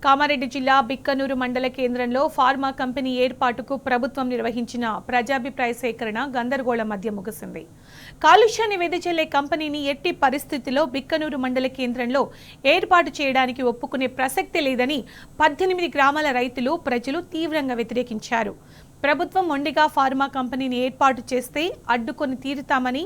కామారెడ్డి జిల్లా బిక్కనూరు మండల కేంద్రంలో ఫార్మా కంపెనీ ఏర్పాటుకు ప్రభుత్వం నిర్వహించిన ప్రజాభిప్రాయ సేకరణ గందరగోళం మధ్య ముగిసింది. కాలుష్యాన్ని వెదజల్లే కంపెనీని ఎట్టి పరిస్థితిలో బిక్కనూరు మండల కేంద్రంలో ఏర్పాటు చేయడానికి ఒప్పుకునే ప్రసక్తే లేదని 18 గ్రామాల రైతులు, ప్రజలు తీవ్రంగా వ్యతిరేకించారు. ప్రభుత్వం మొండిగా ఫార్మా కంపెనీని ఏర్పాటు చేస్తే అడ్డుకొని తీరుతామని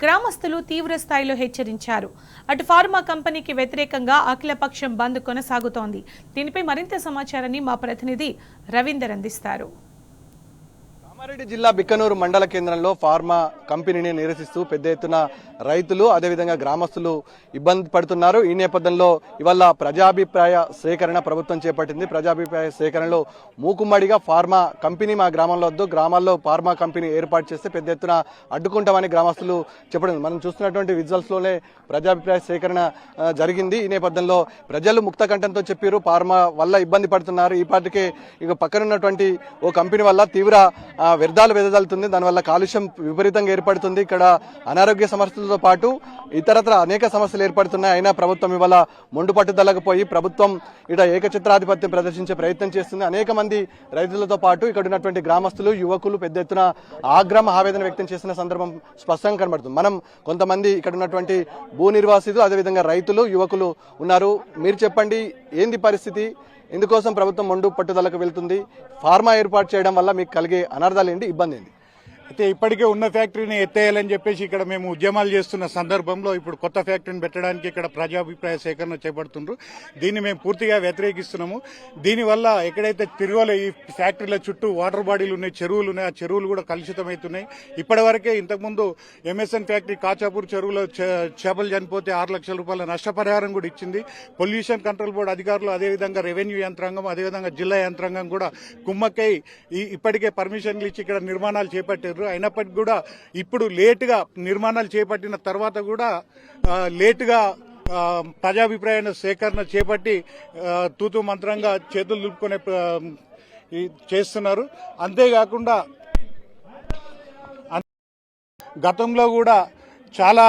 గ్రామస్తులు తీవ్ర స్థాయిలో హెచ్చరించారు. అటు ఫార్మా కంపెనీకి వ్యతిరేకంగా అఖిలపక్షం బంద్ కొనసాగుతోంది. దీనిపై మరింత సమాచారాన్ని మా ప్రతినిధి రవీందర్ అందిస్తారు. కామారెడ్డి జిల్లా బిక్కనూరు మండల కేంద్రంలో ఫార్మా కంపెనీని నిరసిస్తూ పెద్ద ఎత్తున రైతులు అదేవిధంగా గ్రామస్తులు ఇబ్బంది పడుతున్నారు. ఈ నేపథ్యంలో ఇవాళ ప్రజాభిప్రాయ సేకరణ ప్రభుత్వం చేపట్టింది. ప్రజాభిప్రాయ సేకరణలో మూకుమ్మడిగా ఫార్మా కంపెనీ మా గ్రామంలో వద్దు, గ్రామాల్లో ఫార్మా కంపెనీ ఏర్పాటు చేస్తే పెద్ద ఎత్తున అడ్డుకుంటామని గ్రామస్తులు చెప్పడం మనం చూస్తున్నటువంటి విజువల్స్ లోనే ప్రజాభిప్రాయ సేకరణ జరిగింది. ఈ నేపథ్యంలో ప్రజలు ముక్త కంఠంతో చెప్పారు ఫార్మా వల్ల ఇబ్బంది పడుతున్నారు. ఈ పాటికే ఇక పక్కనున్నటువంటి ఓ కంపెనీ వల్ల తీవ్ర వ్యర్థాలు వెదజల్లుతుంది. దానివల్ల కాలుష్యం విపరీతంగా ఏర్పడుతుంది. ఇక్కడ అనారోగ్య సమస్యలతో పాటు ఇతరత్ర అనేక సమస్యలు ఏర్పడుతున్నాయి. అయినా ప్రభుత్వం ఇవాళ మొండు పట్టుదలకు పోయి ప్రభుత్వం ఇట ఏకచిత్రాధిపత్యం ప్రదర్శించే ప్రయత్నం చేస్తుంది. అనేక మంది రైతులతో పాటు ఇక్కడ ఉన్నటువంటి గ్రామస్తులు, యువకులు పెద్ద ఎత్తున ఆగ్రహం, ఆవేదన వ్యక్తం చేసిన సందర్భం స్పష్టంగా కనబడుతుంది. మనం కొంతమంది ఇక్కడ ఉన్నటువంటి భూ నిర్వాసితులు, అదేవిధంగా రైతులు, యువకులు ఉన్నారు. మీరు చెప్పండి, ఏంది పరిస్థితి? ఎందుకోసం ప్రభుత్వం మొండు పట్టుదలకు వెళ్తుంది? ఫార్మా ఏర్పాటు చేయడం వల్ల మీకు కలిగే అనర్థాలు ఏంటి, ఇబ్బంది ఏంటి? అయితే ఇప్పటికే ఉన్న ఫ్యాక్టరీని ఎత్తేయాలని చెప్పేసి ఇక్కడ మేము ఉద్యమాలు చేస్తున్న సందర్భంలో ఇప్పుడు కొత్త ఫ్యాక్టరీని పెట్టడానికి ఇక్కడ ప్రజాభిప్రాయ సేకరణ చేపడుతుండ్రు. దీన్ని మేము పూర్తిగా వ్యతిరేకిస్తున్నాము. దీనివల్ల ఎక్కడైతే తిరువల ఈ ఫ్యాక్టరీల చుట్టూ వాటర్ బాడీలు ఉన్నాయి, చెరువులు ఉన్నాయి, ఆ చెరువులు కూడా కలుషితమవుతున్నాయి. ఇప్పటి వరకే ఇంతకుముందు ఎంఎస్ఎన్ ఫ్యాక్టరీ కాచాపూర్ చెరువులో చేపలు చనిపోతే 6 లక్షల రూపాయల నష్టపరిహారం కూడా ఇచ్చింది. పొల్యూషన్ కంట్రోల్ బోర్డు అధికారులు, అదేవిధంగా రెవెన్యూ యంత్రాంగం, అదేవిధంగా జిల్లా యంత్రాంగం కూడా కుమ్మక్కై ఇప్పటికే పర్మిషన్లు ఇచ్చి ఇక్కడ నిర్మాణాలు చేపట్టారు. అయినప్పటికీ కూడా ఇప్పుడు లేటుగా నిర్మాణాలు చేపట్టిన తర్వాత కూడా లేటుగా ప్రజాభిప్రాయ సేకరణ చేపట్టి తూతూ మంత్రంగా చేతులు దులుపుకునే చేస్తున్నారు. అంతేకాకుండా గతంలో కూడా చాలా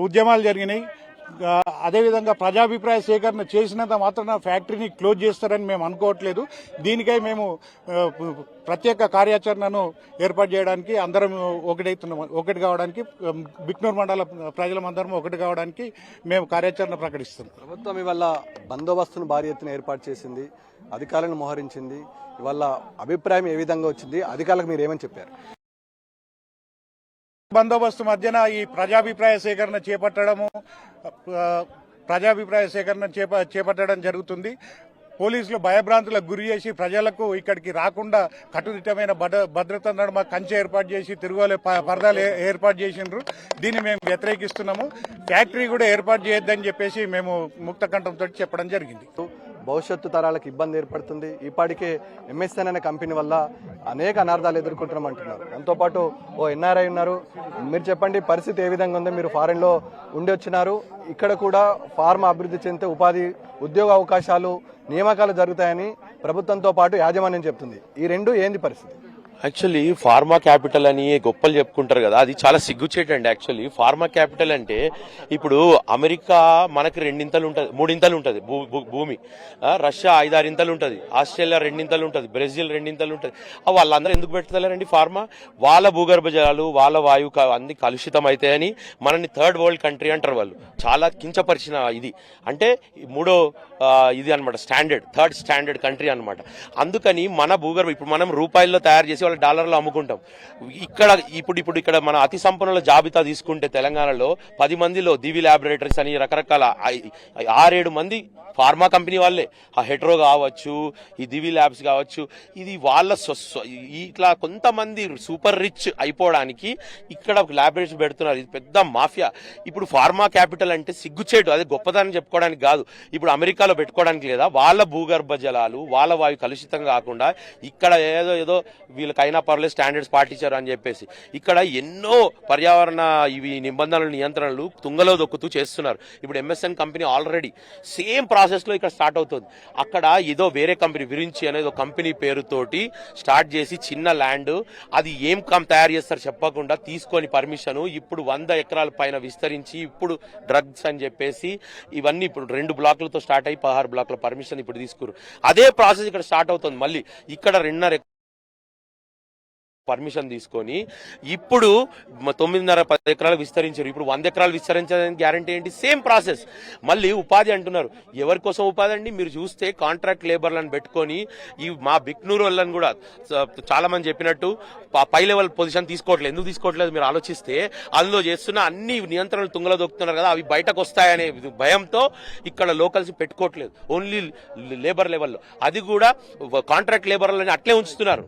ఉద్యమాలు జరిగినాయి. అదేవిధంగా ప్రజాభిప్రాయ సేకరణ చేసినంత మాత్రాన ఫ్యాక్టరీని క్లోజ్ చేస్తారని మేము అనుకోవట్లేదు. దీనికై మేము ప్రత్యేక కార్యాచరణను ఏర్పాటు చేయడానికి అందరం ఒకటి కావడానికి, బిక్నూరు మండల ప్రజలందరం ఒకటి కావడానికి మేము కార్యాచరణ ప్రకటిస్తున్నాం. ప్రభుత్వం ఇవాళ బందోబస్తును భారీ ఎత్తున ఏర్పాటు చేసింది, అధికారులను మోహరించింది. ఇవాళ అభిప్రాయం ఏ విధంగా వచ్చింది? అధికారులకు మీరు ఏమని చెప్పారు? బందోబస్తు మధ్యన ఈ ప్రజాభిప్రాయ సేకరణ చేపట్టడం జరుగుతుంది. పోలీసులు భయభ్రాంతులకు గురి చేసి ప్రజలకు ఇక్కడికి రాకుండా కట్టుదిట్టమైన భద్రత నడుమ కంచె ఏర్పాటు చేసి తిరుగులే పరదాలు ఏర్పాటు చేసిండ్రు. దీన్ని మేము వ్యతిరేకిస్తున్నాము. ఫ్యాక్టరీ కూడా ఏర్పాటు చేయొద్దని చెప్పేసి మేము ముక్త కంఠంతో చెప్పడం జరిగింది. భవిష్యత్తు తరాలకు ఇబ్బంది ఏర్పడుతుంది. ఇప్పటికే ఎంఎస్ఎన్ అనే కంపెనీ వల్ల అనేక అనార్థాలు ఎదుర్కొంటున్నామంటున్నారు. దాంతోపాటు ఓ ఎన్ఆర్ఐ ఉన్నారు. మీరు చెప్పండి, పరిస్థితి ఏ విధంగా ఉంది? మీరు ఫారెన్లో ఉండి వచ్చినారు. ఇక్కడ కూడా ఫార్మా అభివృద్ధి చెందితే ఉద్యోగ అవకాశాలు, నియామకాలు జరుగుతాయని ప్రభుత్వంతో పాటు యాజమాన్యం చెప్తుంది. ఈ రెండు ఏంది పరిస్థితి? యాక్చువల్లీ ఫార్మా క్యాపిటల్ అని గొప్పలు చెప్పుకుంటారు కదా, అది చాలా సిగ్గుచేటండి. యాక్చువల్లీ ఫార్మా క్యాపిటల్ అంటే ఇప్పుడు అమెరికా మనకి 2 ఇంతలు ఉంటుంది, 3 ఇంతలు ఉంటుంది భూమి, రష్యా 5-6 ఇంతలు ఉంటుంది, ఆస్ట్రేలియా 2 ఇంతలు ఉంటుంది, బ్రెజిల్ 2 ఇంతలు ఉంటుంది. వాళ్ళందరూ ఎందుకు పెడతలేరండి ఫార్మా? వాళ్ళ భూగర్భ జలాలు, వాళ్ళ వాయువు అన్ని కలుషితం అవుతాయని మనని థర్డ్ వరల్డ్ కంట్రీ అంటారు. వాళ్ళు చాలా కించపరిచిన ఇది అంటే ఇది అనమాట, థర్డ్ స్టాండర్డ్ కంట్రీ అనమాట. అందుకని మన భూగర్భ ఇప్పుడు మనం రూపాయల్లో తయారు చేసి డాలర్లో అమ్ముకుంటాం. ఇక్కడ మన అతి సంపన్నుల జాబితా తీసుకుంటే తెలంగాణలో 10 మందిలో దివి ల్యాబొరేటరీస్ అని రకరకాల 6-7 మంది ఫార్మా కంపెనీ వాళ్ళే. ఆ హెట్రో కావచ్చు, ఈ దివి ల్యాబ్స్ కావచ్చు, ఇది వాళ్ళ ఇట్లా కొంతమంది సూపర్ రిచ్ అయిపోవడానికి ఇక్కడ ల్యాబొరేటరీస్ పెడుతున్నారు. ఇది పెద్ద మాఫియా. ఇప్పుడు ఫార్మా క్యాపిటల్ అంటే సిగ్గుచేటు, అదే గొప్పదాన్ని చెప్పుకోవడానికి కాదు. ఇప్పుడు అమెరికాలో పెట్టుకోవడానికి లేదా? వాళ్ళ భూగర్భ జలాలు, వాళ్ళ వాయు కలుషితం కాకుండా ఇక్కడ ఏదో వీళ్ళ వీళ్ళకైనా పర్లేదు స్టాండర్డ్స్ పాటించారు అని చెప్పేసి ఇక్కడ ఎన్నో పర్యావరణ ఇవి నిబంధనలు నియంత్రణలు తుంగలో దొక్కుతూ చేస్తున్నారు. ఇప్పుడు MSN company already same process లో ఇక్కడ స్టార్ట్ అవుతుంది. అక్కడ ఏదో వేరే కంపెనీ విరించి అనేది ఒక కంపెనీ పేరుతోటి స్టార్ట్ చేసి చిన్న ల్యాండ్ అది ఏం తయారు చేస్తారు చెప్పకుండా తీసుకొని పర్మిషన్ ఇప్పుడు 100 ఎకరాల పైన విస్తరించి ఇప్పుడు డ్రగ్స్ అని చెప్పేసి ఇవన్నీ ఇప్పుడు 2 బ్లాకులతో స్టార్ట్ అయ్యి 16 బ్లాకుల పర్మిషన్ ఇప్పుడు తీసుకురు. అదే ప్రాసెస్ ఇక్కడ స్టార్ట్ అవుతుంది. మళ్ళీ ఇక్కడ 2.5 పర్మిషన్ తీసుకొని ఇప్పుడు 9.5-10 ఎకరాలు విస్తరించారు. ఇప్పుడు 100 ఎకరాలు విస్తరించడానికి గ్యారంటీ ఏంటి? Same process. మళ్ళీ ఉపాధి అంటున్నారు. ఎవరి కోసం ఉపాధి అండి? మీరు చూస్తే కాంట్రాక్ట్ లేబర్లను పెట్టుకొని ఈ మా బిక్నూరు వాళ్ళని కూడా చాలా మంది చెప్పినట్టు పై లెవెల్ పొజిషన్ తీసుకోవట్లేదు. ఎందుకు తీసుకోవట్లేదు మీరు ఆలోచిస్తే అందులో చేస్తున్న అన్ని నియంత్రణలు తుంగలో దొక్కుతున్నారు కదా, అవి బయటకు వస్తాయనే భయంతో ఇక్కడ లోకల్స్ పెట్టుకోవట్లేదు. ఓన్లీ లేబర్ లెవెల్లో, అది కూడా కాంట్రాక్ట్ లేబర్లని అట్లే ఉంచుతున్నారు.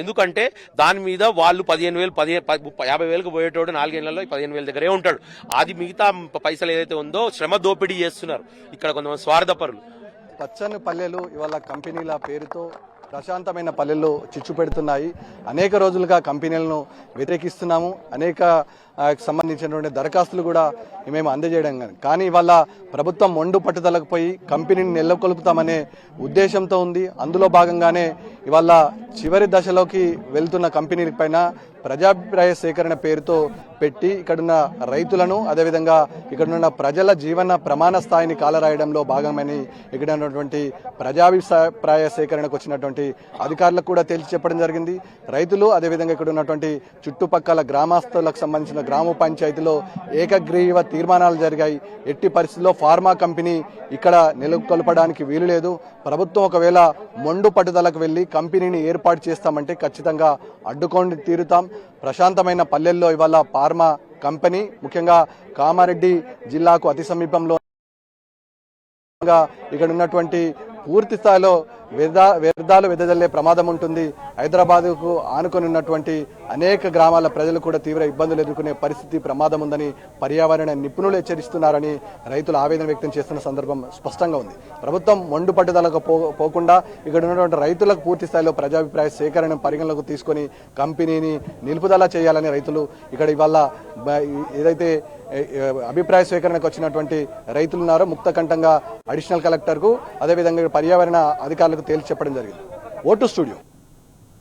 ఎందుకంటే దాని మీద వాళ్ళు 15,000 50,000కు పోయేటోడు 4 ఏళ్లలో 15,000 దగ్గరే ఉంటాడు. అది మిగతా పైసలు ఏదైతే ఉందో శ్రమ దోపిడీ చేస్తున్నారు ఇక్కడ కొంతమంది స్వార్థపరులు. పచ్చని పల్లెలు ఇవాళ కంపెనీల పేరుతో ప్రశాంతమైన పల్లెల్లో చిచ్చు పెడుతున్నాయి. అనేక రోజులుగా కంపెనీలను వ్యతిరేకిస్తున్నాము. అనేక సంబంధించినటువంటి దరఖాస్తులు కూడా మేము అందజేయడం కానీ ఇవాళ ప్రభుత్వం మొండు పట్టుదలకు పోయి కంపెనీని నెలకొల్పుతామనే ఉద్దేశంతో ఉంది. అందులో భాగంగానే ఇవాళ చివరి దశలోకి వెళ్తున్న కంపెనీల పైన ప్రజాభిప్రాయ సేకరణ పేరుతో పెట్టి ఇక్కడున్న రైతులను అదేవిధంగా ఇక్కడున్న ప్రజల జీవన ప్రమాణ స్థాయిని కాలరాయడంలో భాగమని ఇక్కడ ఉన్నటువంటి ప్రజాభిప్రాయ సేకరణకు వచ్చినటువంటి అధికారులకు కూడా తేల్చి చెప్పడం జరిగింది. రైతులు అదేవిధంగా ఇక్కడ ఉన్నటువంటి చుట్టుపక్కల గ్రామస్తులకు సంబంధించిన గ్రామ పంచాయతీలో ఏకగ్రీవ తీర్మానాలు జరిగాయి. ఎట్టి పరిస్థితుల్లో ఫార్మా కంపెనీ ఇక్కడ నెలకొల్పడానికి వీలు లేదు. ప్రభుత్వం ఒకవేళ మొండు పట్టుదలకు వెళ్లి కంపెనీని ఏర్పాటు చేస్తామంటే ఖచ్చితంగా అడ్డుకొని తీరుతాం. ప్రశాంతమైన పల్లెల్లో ఇవాళ ఫార్మా కంపెనీ ముఖ్యంగా కామారెడ్డి జిల్లాకు అతి సమీపంలో ఇక్కడ ఉన్నటువంటి పూర్తి స్థాయిలో వ్యర్థాలు వెదజల్లే ప్రమాదం ఉంటుంది. హైదరాబాద్కు ఆనుకొని ఉన్నటువంటి అనేక గ్రామాల ప్రజలు కూడా తీవ్ర ఇబ్బందులు ఎదుర్కొనే పరిస్థితి ప్రమాదం ఉందని పర్యావరణ నిపుణులు హెచ్చరిస్తున్నారని రైతులు ఆవేదన వ్యక్తం చేస్తున్న సందర్భం స్పష్టంగా ఉంది. ప్రభుత్వం మొండు పట్టుదలకు పోకుండా ఇక్కడ ఉన్నటువంటి రైతులకు పూర్తి స్థాయిలో ప్రజాభిప్రాయ సేకరణ పరిగణలోకి తీసుకొని కంపెనీని నిలుపుదల చేయాలని రైతులు ఇక్కడ ఇవాళ ఏదైతే అభిప్రాయ సేకరణకు వచ్చినటువంటి రైతులు ఉన్నారో ముక్తకంఠంగా అడిషనల్ కలెక్టర్కు అదేవిధంగా పర్యావరణ అధికారులకు తేల్చి చెప్పడం జరిగింది. Vote studio.